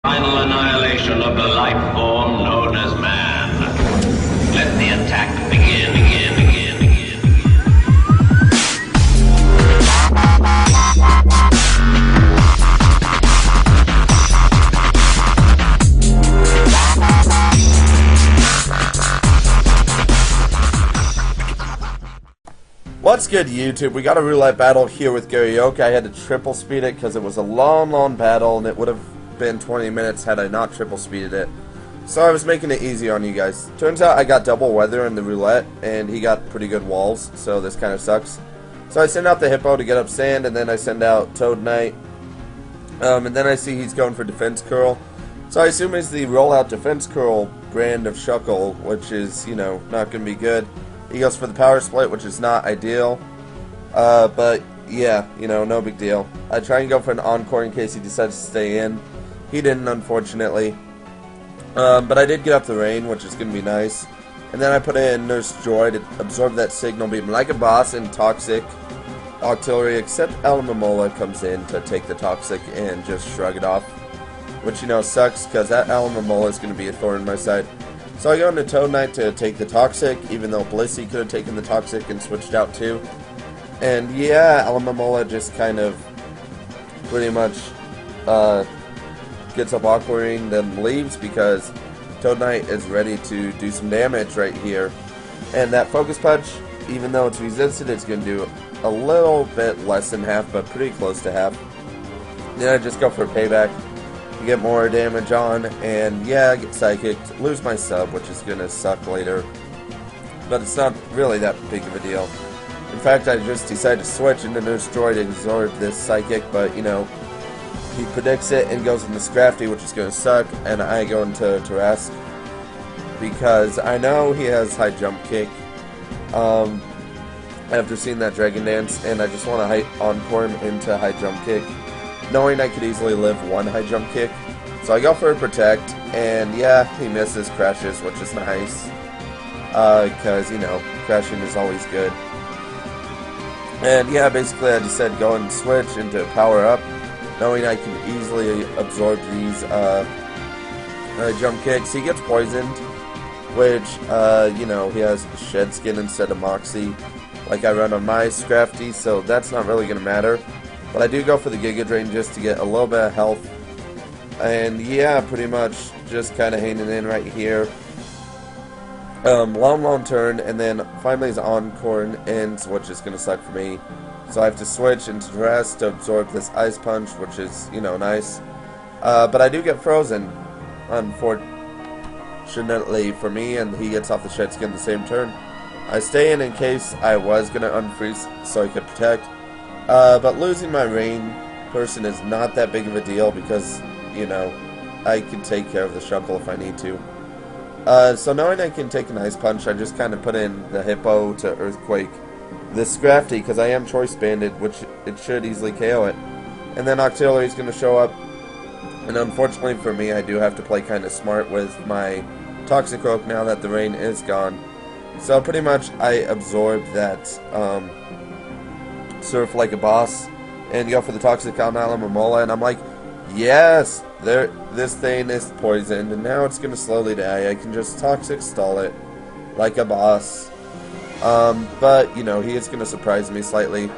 Final annihilation of the life form known as man. Let the attack begin. What's good, YouTube? We got a roulette battle here with Karaoke. I had to triple speed it because it was a long battle, and it would have been 20 minutes had I not triple speeded it. So I was making it easy on you guys. Turns out I got double weather in the roulette, and he got pretty good walls, so this kind of sucks. So I send out the Hippo to get up sand, and then I send out Toad Knight. And then I see he's going for Defense Curl. So I assume it's the rollout Defense Curl brand of Shuckle, which is, you know, not going to be good. He goes for the power split, which is not ideal. But yeah, you know, no big deal. I try and go for an encore in case he decides to stay in. He didn't, unfortunately. But I did get up the rain, which is going to be nice. And then I put in Nurse Joy to absorb that signal beam like a boss in Toxic Auxiliary, except Alamamola comes in to take the Toxic and just shrug it off. Which, you know, sucks, because that Alamamola is going to be a thorn in my side. So I go into Toad Knight to take the Toxic, even though Blissey could have taken the Toxic and switched out too. And yeah, Alamamola just kind of pretty much gets up awkwarding, then leaves because Toad Knight is ready to do some damage right here. And that Focus Punch, even though it's resisted, it's going to do a little bit less than half, but pretty close to half. Then I just go for a payback. Get more damage on, and yeah, get psychicked, lose my sub, which is gonna suck later, but it's not really that big of a deal. In fact, I just decided to switch into Nurse Joy to absorb this psychic, but you know, he predicts it and goes into Scrafty, which is gonna suck, and I go into Tarrasque because I know he has high jump kick after seeing that Dragon Dance, and I just want to encore him into high jump kick, knowing I could easily live one high jump kick. So I go for a protect, and yeah, he misses, crashes, which is nice, because, you know, crashing is always good. And yeah, basically I just said go and switch into power up, knowing I can easily absorb these jump kicks. He gets poisoned, which, you know, he has Shed Skin instead of Moxie, like I run on my Scrafty, so that's not really going to matter. But I do go for the Giga Drain just to get a little bit of health. And yeah, pretty much just kind of hanging in right here. Long turn, and then finally his Encore ends, which is going to suck for me. So I have to switch into Tarrasque to absorb this Ice Punch, which is, you know, nice. But I do get frozen, unfortunately for me, and he gets off the Shed Skin the same turn. I stay in case I was going to unfreeze so I could protect. But losing my rain person is not that big of a deal because, you know, I can take care of the Shuckle if I need to. So knowing I can take an Ice Punch, I just kind of put in the Hippo to Earthquake this Scrafty because I am Choice Banded, which it should easily KO it. And then Auxiliary is going to show up. And unfortunately for me, I do have to play kind of smart with my Toxic Oak now that the rain is gone. So pretty much I absorbed that Surf like a boss, and go for the Toxic on Alamamola, and I'm like, yes, this thing is poisoned, and now it's going to slowly die. I can just Toxic stall it like a boss. But, you know, he is going to surprise me slightly,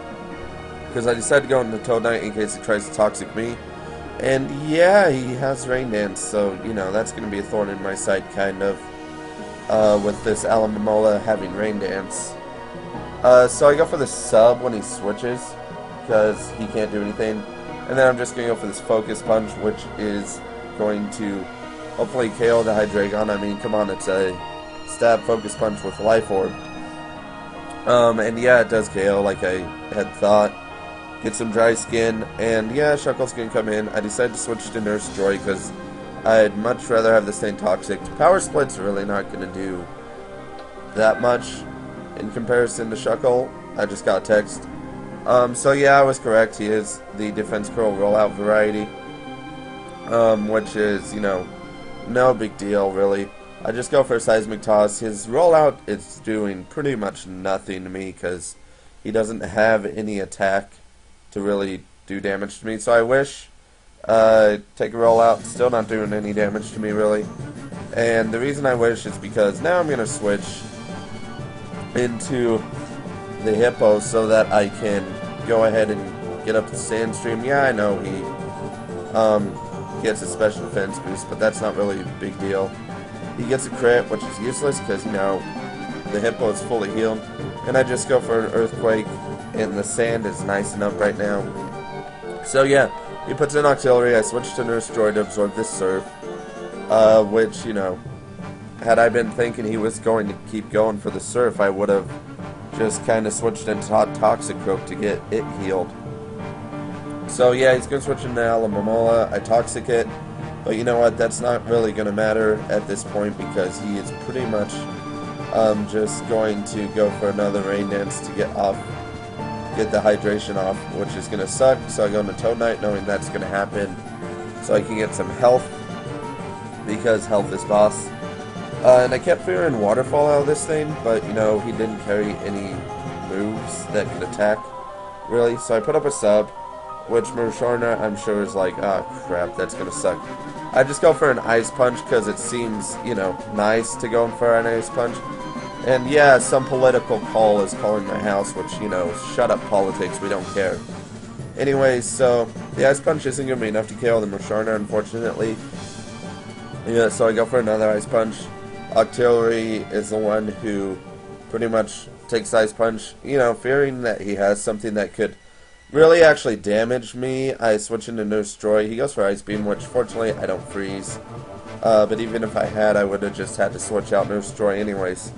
because I decided to go into Toad Knight in case he tries to Toxic me. And yeah, he has Rain Dance, so, you know, that's going to be a thorn in my side, kind of, with this Alamamola having Rain Dance. So I go for the sub when he switches, because he can't do anything. And then I'm just going to go for this Focus Punch, which is going to hopefully KO the Hydreigon. I mean, come on, it's a stab Focus Punch with Life Orb. And yeah, it does KO like I had thought. Get some Dry Skin, and yeah, Shuckle's going to come in. I decided to switch to Nurse Joy, because I'd much rather have this thing Toxic. Power Split's really not going to do that much in comparison to Shuckle. I just got a text. So yeah, I was correct. He is the Defense Curl rollout variety. Which is, you know, no big deal, really. I just go for a Seismic Toss. His rollout is doing pretty much nothing to me, because he doesn't have any attack to really do damage to me. So I wish Take a roll out, still not doing any damage to me really. And the reason I wish is because now I'm gonna switch into the hippo so that I can go ahead and get up the Sandstream. Yeah, I know he gets a special defense boost, but that's not really a big deal. He gets a crit, which is useless because, you know, the hippo is fully healed. And I just go for an earthquake, and the sand is nice enough right now. So yeah, he puts in auxiliary. I switch to Nurse Joy to absorb this surf, which, you know, had I been thinking he was going to keep going for the surf, I would have just kind of switched into Toxic Croak to get it healed. So yeah, he's going to switch into Alamomola. I Toxic it, but you know what, that's not really going to matter at this point because he is pretty much just going to go for another Rain Dance to get the hydration off, which is going to suck. So I go into Toad Knight knowing that's going to happen so I can get some health because health is boss. And I kept fearing Waterfall out of this thing, but, you know, he didn't carry any moves that could attack, really. So I put up a sub, which Musharna, I'm sure, is like, ah, crap, that's going to suck. I just go for an Ice Punch because it seems, you know, nice to go for an Ice Punch. And yeah, some political call is calling my house, which, you know, shut up politics, we don't care. Anyways, so the Ice Punch isn't going to be enough to KO the Musharna, unfortunately. Yeah, so I go for another Ice Punch. Auxiliary is the one who pretty much takes Ice Punch, you know, fearing that he has something that could really actually damage me. I switch into Nurse Joy. He goes for Ice Beam, which fortunately I don't freeze. But even if I had, I would have just had to switch out Nurse Joy anyways.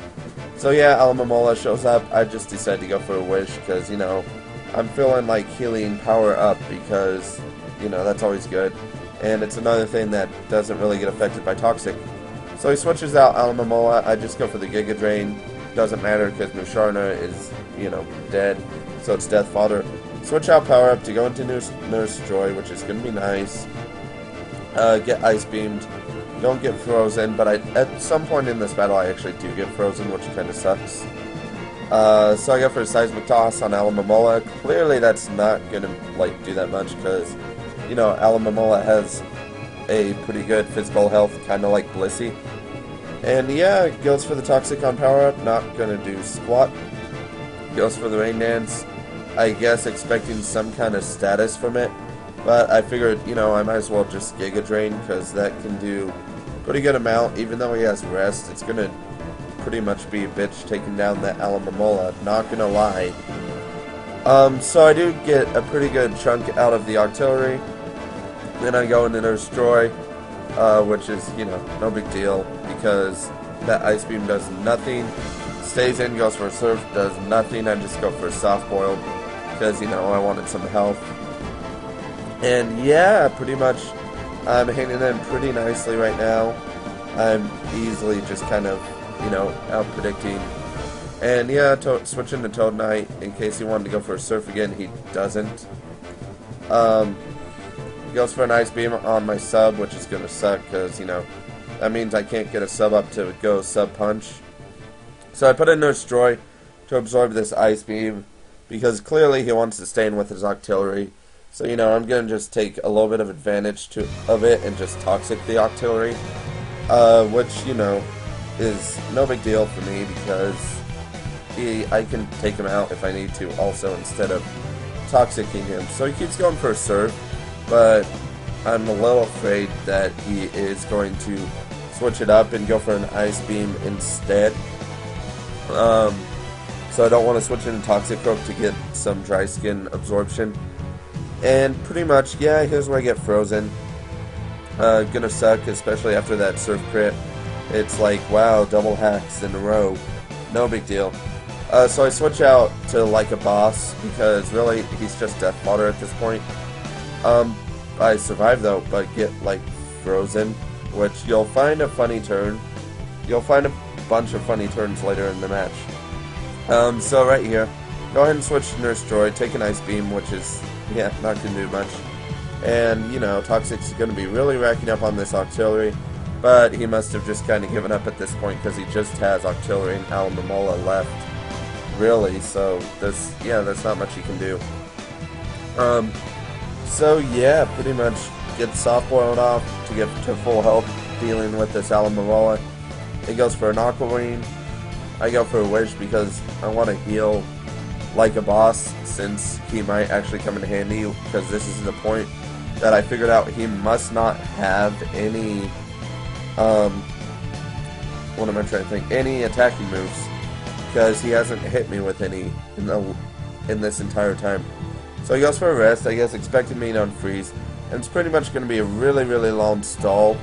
So yeah, Alamomola shows up. I just decided to go for a Wish because, you know, I'm feeling like healing power up because, you know, that's always good. And it's another thing that doesn't really get affected by Toxic. So he switches out Alamomola. I just go for the Giga Drain. Doesn't matter because Musharna is, you know, dead. So it's Death Fodder. Switch out Power Up to go into Nurse Joy, which is going to be nice. Get Ice Beamed. Don't get frozen, but at some point in this battle I actually do get frozen, which kind of sucks. So I go for a Seismic Toss on Alamomola. Clearly that's not going to, like, do that much because, you know, Alamomola has a pretty good physical health, kind of like Blissey. And yeah, goes for the Toxic on Power Up, not gonna do squat. Goes for the Rain Dance, I guess expecting some kind of status from it. But I figured, you know, I might as well just Giga Drain, because that can do pretty good amount. Even though he has Rest, it's gonna pretty much be a bitch taking down that Alamomola, not gonna lie. So I do get a pretty good chunk out of the Auxiliary. Then I go into Nurse Joy, which is, you know, no big deal, because that Ice Beam does nothing. Stays in, goes for a Surf, does nothing. I just go for a Soft Boiled, because, you know, I wanted some health. And yeah, pretty much, I'm hanging in pretty nicely right now. I'm easily just kind of, you know, out-predicting. And yeah, switching to Toad Knight, in case he wanted to go for a Surf again, he doesn't. Goes for an Ice Beam on my sub, which is going to suck because, you know, that means I can't get a sub up to go Sub Punch. So I put in Nurse Joy to absorb this Ice Beam because clearly he wants to stay in with his Auxiliary. So, you know, I'm going to just take a little bit of advantage of it and just Toxic the Auxiliary, which, you know, is no big deal for me because I can take him out if I need to also instead of Toxicking him. So he keeps going for a Surf. But I'm a little afraid that he is going to switch it up and go for an Ice Beam instead. So I don't want to switch into Toxic Croak to get some Dry Skin absorption. And pretty much, yeah, here's where I get frozen. Gonna suck, especially after that Surf crit. It's like, wow, double hacks in a row. No big deal. So I switch out to like a boss because really he's just Death Fodder at this point. I survive though, but get like frozen, which you'll find a funny turn. You'll find a bunch of funny turns later in the match. So right here, go ahead and switch to Nurse Joy, take an Ice Beam, which is, yeah, not going to do much. And, you know, Toxic's going to be really racking up on this Auxiliary, but he must have just kind of given up at this point because he just has Auxiliary and Alamomola left, really, so there's not much he can do. So yeah, pretty much get soft boiled off to get to full health dealing with this Alamomola. He goes for an Aquamarine. I go for a Wish because I want to heal like a boss, since he might actually come in handy, because this is the point that I figured out he must not have any, what am I trying to think, any attacking moves, because he hasn't hit me with any in this entire time. So he goes for a rest, I guess expecting me to unfreeze, and it's pretty much going to be a really, really long stall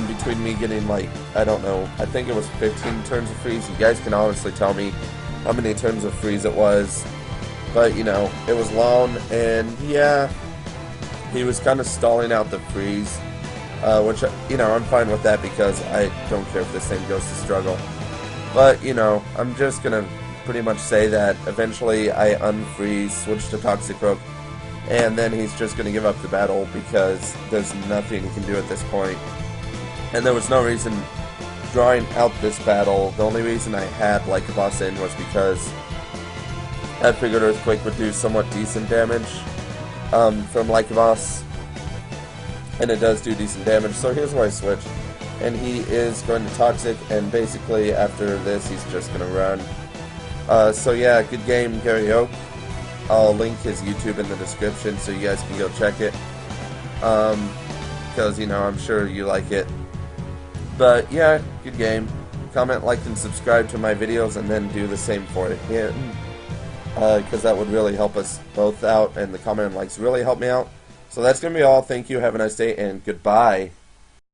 between me getting, like, I don't know, I think it was 15 turns of freeze. You guys can honestly tell me how many turns of freeze it was, but, you know, it was long, and yeah, he was kind of stalling out the freeze, which, you know, I'm fine with that because I don't care if this thing goes to struggle. But, you know, I'm just going to pretty much say that eventually I unfreeze, switch to Toxic Rook, and then he's just going to give up the battle because there's nothing he can do at this point. And there was no reason drawing out this battle. The only reason I had Like a Boss in was because I figured Earthquake would do somewhat decent damage from Like a Boss, and it does do decent damage, so here's where I switch. And he is going to Toxic, and basically after this he's just going to run. So yeah, good game, Gary Oak. I'll link his YouTube in the description so you guys can go check it, because, you know, I'm sure you like it. But yeah, good game. Comment, like, and subscribe to my videos, and then do the same for him, because that would really help us both out, and the comment and likes really help me out. So that's going to be all. Thank you, have a nice day, and goodbye.